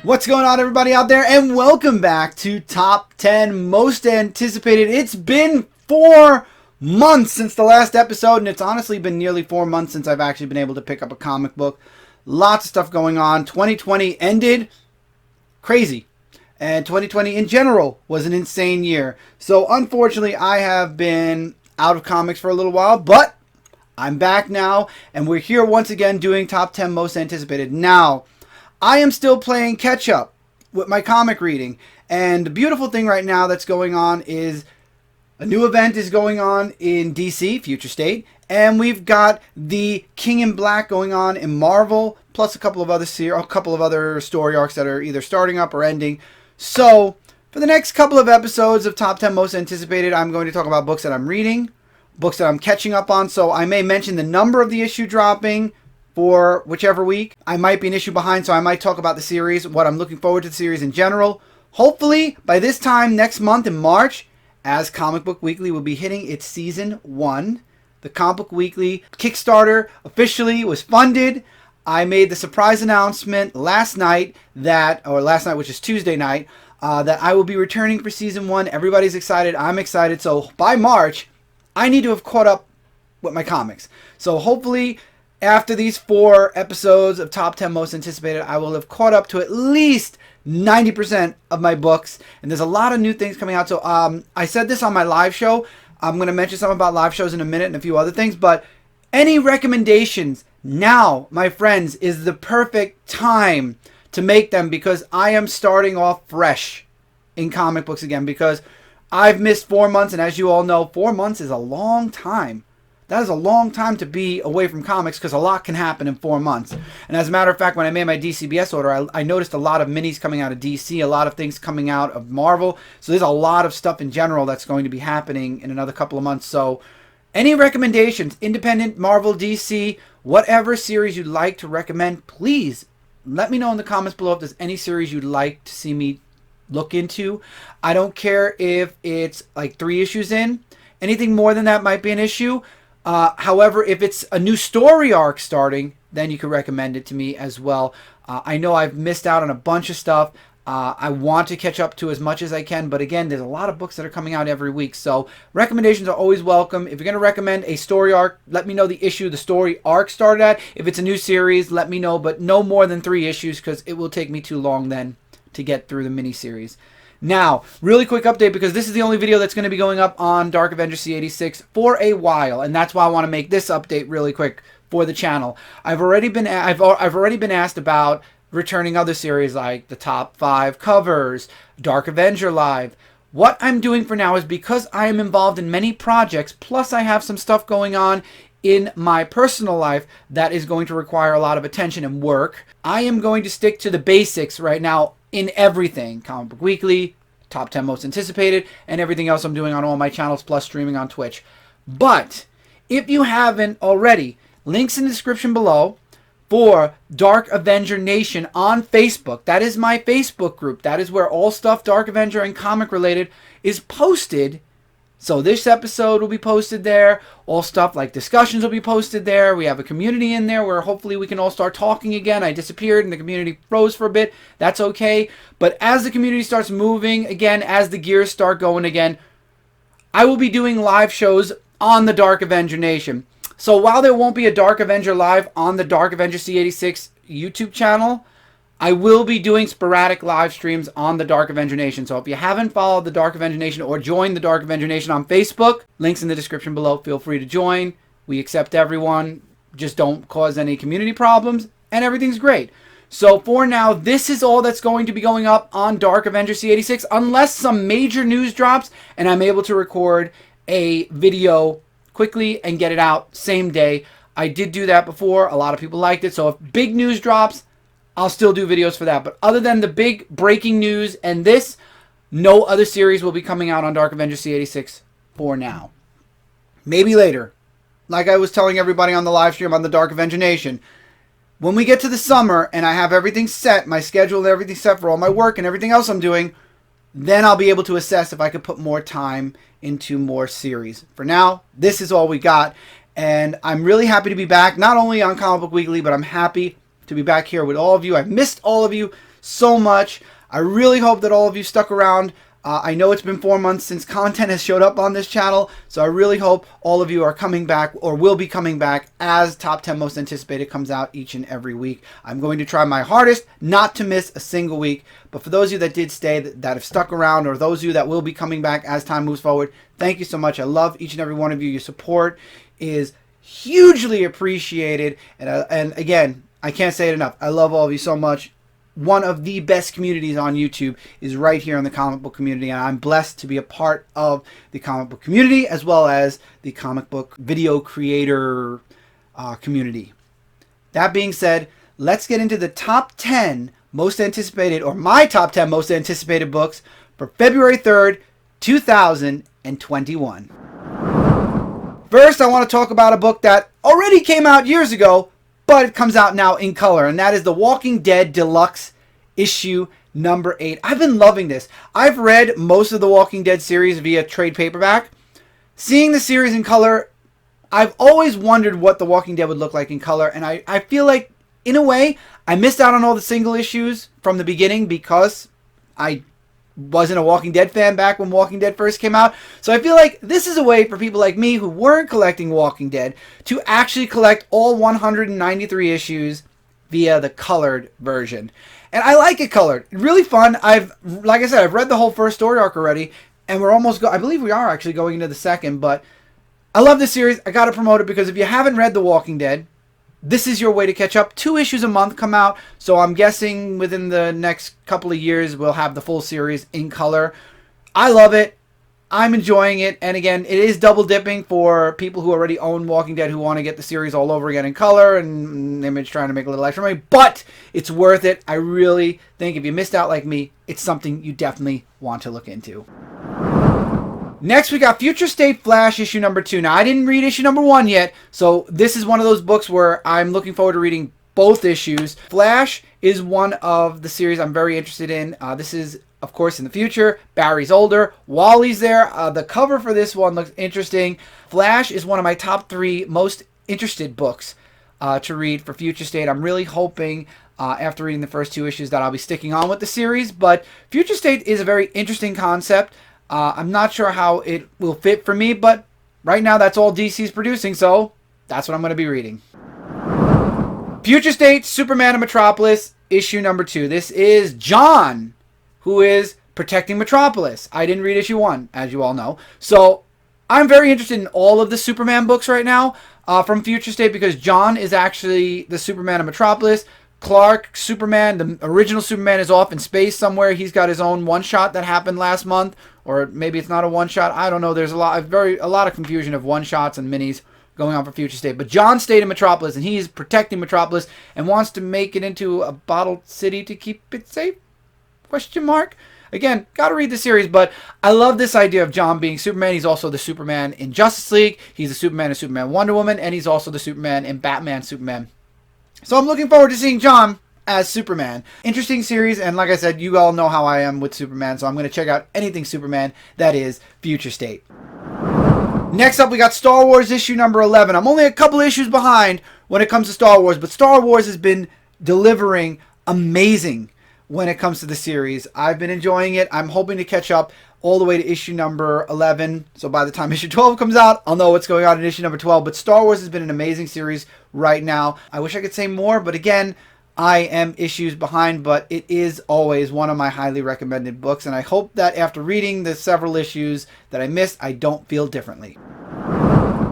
What's going on, everybody out there, and welcome back to Top 10 Most Anticipated. It's been 4 months since the last episode, and it's honestly been nearly 4 months since I've actually been able to pick up a comic book. Lots of stuff going on. 2020 ended crazy, and 2020 in general was an insane year. So unfortunately, I have been out of comics for a little while, but I'm back now, and we're here once again doing Top 10 Most Anticipated. Now, I am still playing catch up with my comic reading, and the beautiful thing right now that's going on is a new event is going on in DC, Future State, and we've got the King in Black going on in Marvel, plus a couple of other story arcs that are either starting up or ending. So, for the next couple of episodes of Top 10 Most Anticipated, I'm going to talk about books that I'm reading, books that I'm catching up on, so I may mention the number of the issue dropping for whichever week. I might be an issue behind, so I might talk about the series, what I'm looking forward to the series in general. Hopefully, by this time next month in March, as Comic Book Weekly will be hitting its Season 1. The Comic Book Weekly Kickstarter officially was funded. I made the surprise announcement last night, which is Tuesday night, that I will be returning for Season 1. Everybody's excited. I'm excited. So by March, I need to have caught up with my comics. So hopefully, after these 4 episodes of Top 10 Most Anticipated, I will have caught up to at least 90% of my books. And there's a lot of new things coming out. So I said this on my live show. I'm going to mention something about live shows in a minute and a few other things. But any recommendations now, my friends, is the perfect time to make them, because I am starting off fresh in comic books again, because I've missed 4 months. And as you all know, 4 months is a long time. That is a long time to be away from comics, because a lot can happen in 4 months. And as a matter of fact, when I made my DCBS order, I noticed a lot of minis coming out of DC, a lot of things coming out of Marvel. So there's a lot of stuff in general that's going to be happening in another couple of months. So any recommendations, independent, Marvel, DC, whatever series you'd like to recommend, please let me know in the comments below if there's any series you'd like to see me look into. I don't care if it's like 3 issues in. Anything more than that might be an issue. However, if it's a new story arc starting, then you can recommend it to me as well. I know I've missed out on a bunch of stuff. I want to catch up to as much as I can. But again, there's a lot of books that are coming out every week. So recommendations are always welcome. If you're going to recommend a story arc, let me know the issue the story arc started at. If it's a new series, let me know. But no more than 3 issues, because it will take me too long then to get through the miniseries. Now, really quick update, because this is the only video that's going to be going up on Dark Avenger C86 for a while, and that's why I want to make this update really quick for the channel. I've already been asked about returning other series like the top 5 covers, Dark Avenger Live. What I'm doing for now is, because I am involved in many projects, plus I have some stuff going on in my personal life that is going to require a lot of attention and work, I am going to stick to the basics right now in everything. Comic Book Weekly, Top 10 Most Anticipated, and everything else I'm doing on all my channels, plus streaming on Twitch. But if you haven't already, links in the description below for Dark Avenger Nation on Facebook. That is my Facebook group. That is where all stuff Dark Avenger and comic related is posted. So this episode will be posted there. All stuff like discussions will be posted there. We have a community in there where hopefully we can all start talking again. I disappeared and the community froze for a bit. That's okay. But as the community starts moving again, as the gears start going again, I will be doing live shows on the Dark Avenger Nation. So while there won't be a Dark Avenger Live on the Dark Avenger C86 YouTube channel, I will be doing sporadic live streams on the Dark Avenger Nation. So if you haven't followed the Dark Avenger Nation or joined the Dark Avenger Nation on Facebook, links in the description below. Feel free to join. We accept everyone. Just don't cause any community problems, and everything's great. So for now, this is all that's going to be going up on Dark Avenger C86, unless some major news drops and I'm able to record a video quickly and get it out same day. I did do that before. A lot of people liked it. So if big news drops, I'll still do videos for that. But other than the big breaking news and this, no other series will be coming out on Dark Avenger C86 for now. Maybe later. Like I was telling everybody on the live stream on the Dark Avenger Nation, when we get to the summer and I have everything set, my schedule and everything set for all my work and everything else I'm doing, then I'll be able to assess if I could put more time into more series. For now, this is all we got. And I'm really happy to be back, not only on Comic Book Weekly, but I'm happy to be back here with all of you. I've missed all of you so much. I really hope that all of you stuck around. I know it's been 4 months since content has showed up on this channel, so I really hope all of you are coming back or will be coming back as Top 10 Most Anticipated comes out each and every week. I'm going to try my hardest not to miss a single week, but for those of you that did stay, that have stuck around, or those of you that will be coming back as time moves forward, thank you so much. I love each and every one of you. Your support is hugely appreciated, and again, I can't say it enough. I love all of you so much. One of the best communities on YouTube is right here in the comic book community, and I'm blessed to be a part of the comic book community as well as the comic book video creator community. That being said, let's get into the top 10 most anticipated, or my top 10 most anticipated books for February 3rd, 2021. First, I want to talk about a book that already came out years ago, but it comes out now in color, and that is The Walking Dead Deluxe issue number 8. I've been loving this. I've read most of the Walking Dead series via trade paperback. Seeing the series in color, I've always wondered what The Walking Dead would look like in color, and I feel like, in a way, I missed out on all the single issues from the beginning because I wasn't a Walking Dead fan back when Walking Dead first came out. So I feel like this is a way for people like me who weren't collecting Walking Dead to actually collect all 193 issues via the colored version. And I like it colored. Really fun. Like I said, I've read the whole first story arc already, and we're almost I believe we are actually going into the second, but I love this series. I got to promote it because if you haven't read The Walking Dead, this is your way to catch up. 2 issues a month come out, so I'm guessing within the next couple of years we'll have the full series in color. I love it. I'm enjoying it. And again, it is double dipping for people who already own Walking Dead who want to get the series all over again in color, and Image trying to make a little extra money. But it's worth it. I really think if you missed out like me, it's something you definitely want to look into. Next, we got Future State Flash issue number 2. Now, I didn't read issue number 1 yet, so this is one of those books where I'm looking forward to reading both issues. Flash is one of the series I'm very interested in. This is, of course, in the future. Barry's older. Wally's there. The cover for this one looks interesting. Flash is one of my top 3 most interested books to read for Future State. I'm really hoping after reading the first 2 issues that I'll be sticking on with the series, but Future State is a very interesting concept. I'm not sure how it will fit for me, but right now that's all DC's producing, so that's what I'm going to be reading. Future State, Superman of Metropolis, issue number 2. This is John, who is protecting Metropolis. I didn't read issue 1, as you all know. So I'm very interested in all of the Superman books right now from Future State because John is actually the Superman of Metropolis. Clark, Superman, the original Superman, is off in space somewhere. He's got his own one-shot that happened last month, or maybe it's not a one-shot. I don't know. There's a lot of confusion of one-shots and minis going on for Future State. But John stayed in Metropolis, and he's protecting Metropolis and wants to make it into a bottled city to keep it safe? Question mark. Again, got to read the series, but I love this idea of John being Superman. He's also the Superman in Justice League. He's the Superman in Superman Wonder Woman, and he's also the Superman in Batman Superman. So I'm looking forward to seeing John as Superman. Interesting series, and like I said, you all know how I am with Superman, so I'm going to check out anything Superman that is Future State. Next up, we got Star Wars issue number 11. I'm only a couple issues behind when it comes to Star Wars, but Star Wars has been delivering amazing when it comes to the series. I've been enjoying it. I'm hoping to catch up all the way to issue number 11. So by the time issue 12 comes out, I'll know what's going on in issue number 12. But Star Wars has been an amazing series right now. I wish I could say more, but again, I am issues behind, but it is always one of my highly recommended books, and I hope that after reading the several issues that I missed, I don't feel differently.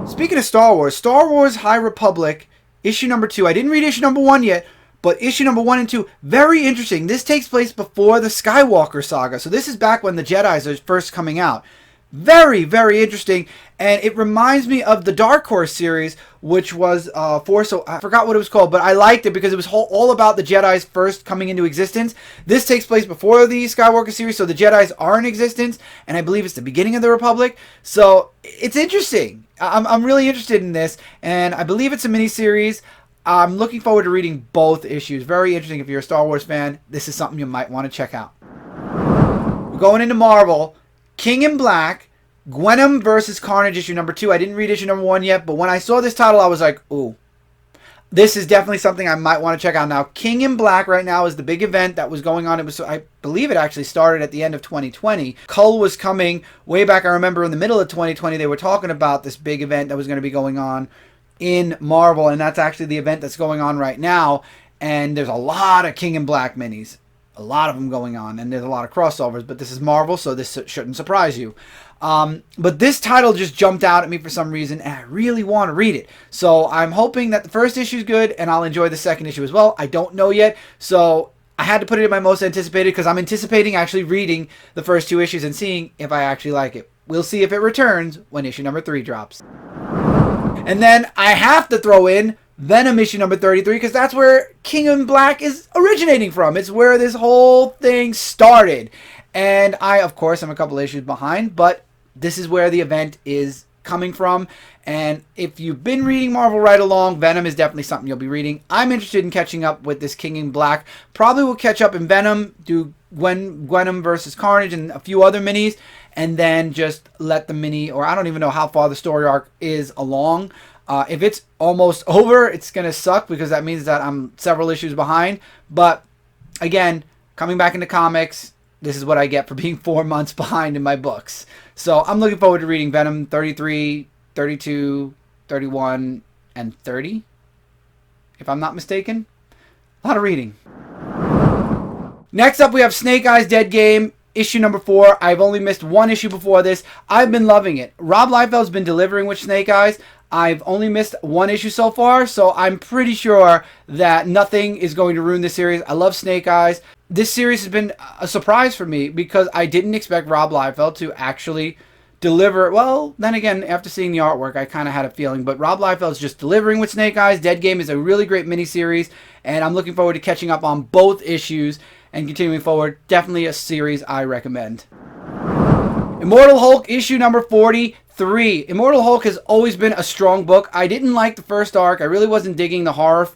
Speaking of Star Wars High Republic, issue number 2. I didn't read issue number 1 yet, but issue number 1 and 2, very interesting. This takes place before the Skywalker saga, so this is back when the Jedis are first coming out. Very, very interesting, and it reminds me of the Dark Horse series, which was I forgot what it was called, but I liked it because it was all about the Jedis first coming into existence. This takes place before the Skywalker series, so the Jedis are in existence, and I believe it's the beginning of the Republic, so it's interesting. I'm really interested in this, and I believe it's a miniseries. I'm looking forward to reading both issues. Very interesting. If you're a Star Wars fan, this is something you might want to check out. We're going into Marvel. King in Black, Gwenom vs. Carnage issue number 2. I didn't read issue number 1 yet, but when I saw this title, I was like, ooh. this is definitely something I might want to check out. Now, King in Black right now is the big event that was going on. It was, I believe it actually started at the end of 2020. Cull was coming way back. I remember in the middle of 2020, they were talking about this big event that was going to be going on in Marvel, and that's actually the event that's going on right now. And there's a lot of King in Black minis. A lot of them going on, and there's a lot of crossovers, but this is Marvel, so this shouldn't surprise you. But this title just jumped out at me for some reason, and I really want to read it. So I'm hoping that the first issue is good, and I'll enjoy the second issue as well. I don't know yet, so I had to put it in my most anticipated because I'm anticipating actually reading the first 2 issues and seeing if I actually like it. We'll see if it returns when issue number 3 drops. And then I have to throw in Venom issue number 33 because that's where King in Black is originating from. It's where this whole thing started. And I, of course, am a couple issues behind, but this is where the event is coming from. And if you've been reading Marvel right along, Venom is definitely something you'll be reading. I'm interested in catching up with this King in Black. Probably will catch up in Venom, do Venom versus Carnage and a few other minis, and then just let the mini, or I don't even know how far the story arc is along. If it's almost over, it's going to suck because that means that I'm several issues behind. But again, coming back into comics, this is what I get for being 4 months behind in my books. So I'm looking forward to reading Venom 33, 32, 31, and 30, if I'm not mistaken. A lot of reading. Next up, we have Snake Eyes Dead Game, issue number 4. I've only missed 1 issue before this. I've been loving it. Rob Liefeld's been delivering with Snake Eyes. I've only missed 1 issue so far, so I'm pretty sure that nothing is going to ruin this series. I love Snake Eyes. This series has been a surprise for me because I didn't expect Rob Liefeld to actually deliver. Well, then again, after seeing the artwork, I kind of had a feeling. But Rob Liefeld's just delivering with Snake Eyes. Dead Game is a really great miniseries, and I'm looking forward to catching up on both issues and continuing forward. Definitely a series I recommend. Immortal Hulk issue number 43. Immortal Hulk has always been a strong book. I didn't like the first arc. I really wasn't digging the horror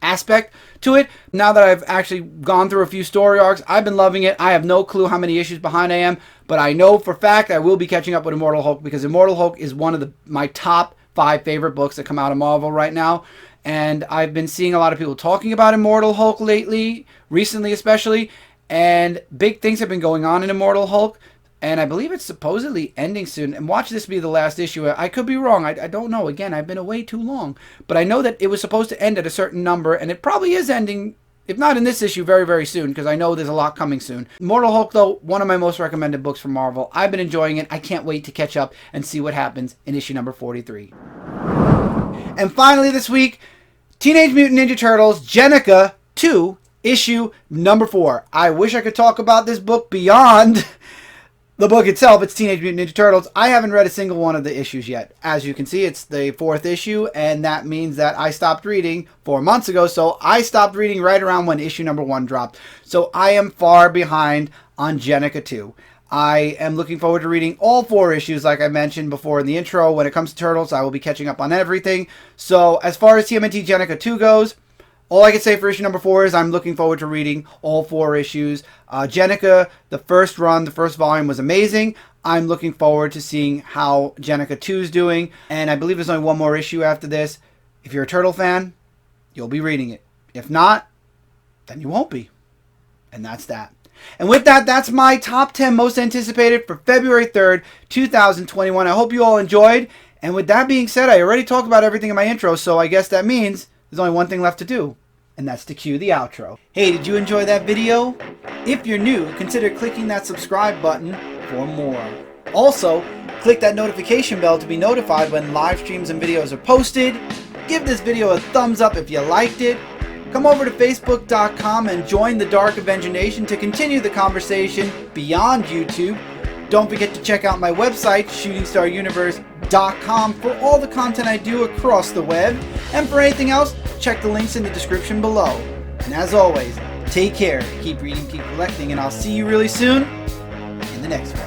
aspect to it. Now that I've actually gone through a few story arcs, I've been loving it. I have no clue how many issues behind I am, but I know for a fact I will be catching up with Immortal Hulk because Immortal Hulk is one of my top 5 favorite books that come out of Marvel right now. And I've been seeing a lot of people talking about Immortal Hulk lately, recently especially, and big things have been going on in Immortal Hulk. And I believe it's supposedly ending soon. And watch this be the last issue. I could be wrong. I don't know. Again, I've been away too long. But I know that it was supposed to end at a certain number. And it probably is ending, if not in this issue, very, very soon. Because I know there's a lot coming soon. Immortal Hulk, though, one of my most recommended books from Marvel. I've been enjoying it. I can't wait to catch up and see what happens in issue number 43. And finally this week, Teenage Mutant Ninja Turtles, Jennika 2, issue number 4. I wish I could talk about this book beyond the book itself. It's Teenage Mutant Ninja Turtles. I haven't read a single one of the issues yet. As you can see, it's the 4th issue, and that means that I stopped reading 4 months ago, so I stopped reading right around when issue number 1 dropped. So I am far behind on Jennika 2. I am looking forward to reading all 4 issues, like I mentioned before in the intro. When it comes to Turtles, I will be catching up on everything. So as far as TMNT Jennika 2 goes, all I can say for issue number 4 is I'm looking forward to reading all 4 issues. Jennika, the first run, the first volume was amazing. I'm looking forward to seeing how Jennika 2 is doing. And I believe there's only 1 more issue after this. If you're a Turtle fan, you'll be reading it. If not, then you won't be. And that's that. And with that, that's my top 10 most anticipated for February 3rd, 2021. I hope you all enjoyed. And with that being said, I already talked about everything in my intro, so I guess that means there's only one thing left to do, and that's to cue the outro. Hey, did you enjoy that video? If you're new, consider clicking that subscribe button for more. Also, click that notification bell to be notified when live streams and videos are posted. Give this video a thumbs up if you liked it. Come over to Facebook.com and join the Dark Avenger Nation to continue the conversation beyond YouTube. Don't forget to check out my website, ShootingStarUniverse.com, for all the content I do across the web. And for anything else, check the links in the description below. And as always, take care, keep reading, keep collecting, and I'll see you really soon in the next one.